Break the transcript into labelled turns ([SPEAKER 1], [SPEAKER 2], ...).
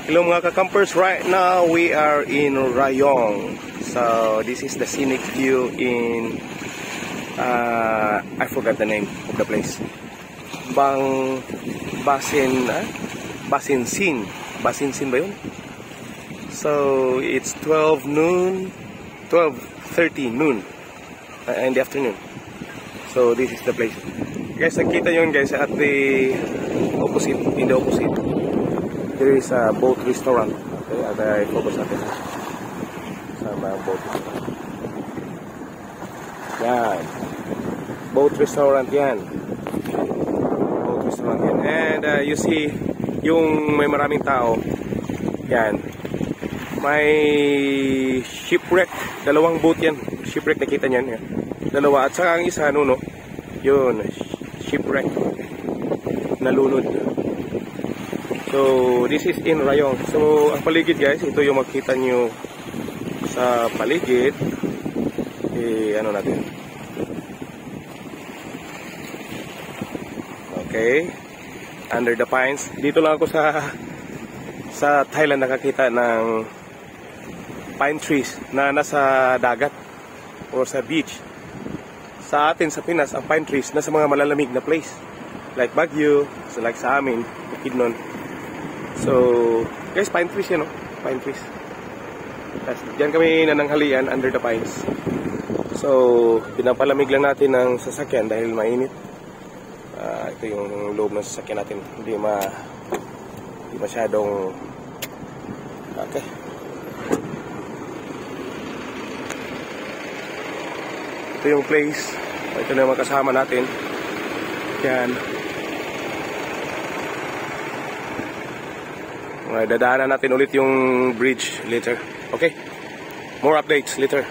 [SPEAKER 1] Hello mga ka-campers, right now we are in Rayong. So this is the scenic view in I forgot the name of the place. Basinsin ba yun? So it's 12 noon, 12:30 noon in the afternoon. So this is the place. Guys, nakita yun guys at the opposite, in the opposite. There is a boat restaurant. Okay, at I focus natin sa mga boat. Yan. Boat restaurant yan. Boat restaurant yan. And you see, yung may maraming tao. Yan. May shipwreck. Dalawang boat yan. Shipwreck, nakita niyan. Yan. Dalawa. At saka ang isa, no? Yun. Shipwreck. Nalunod. So, this is in Rayong. So, ang paligid guys, ito yung makita nyo sa paligid. Ano natin? Okay. Under the pines. Dito lang ako sa Thailand nakakita ng pine trees na nasa dagat or sa beach. Sa atin, sa Pinas, ang pine trees nasa mga malalamig na place. Like Baguio, so like sa amin, Bukidnon. So, guys, pine trees yan, no? Pine trees. Diyan kami nananghalian under the pines. So, pinapalamig lang natin ng sasakyan dahil mainit. Ito yung loob ng sasakyan natin. Hindi masyadong... Okay. Ito yung place. Ito na yung mga kasama natin. Yan. Dadaanan natin ulit yung bridge later. Okay? More updates later.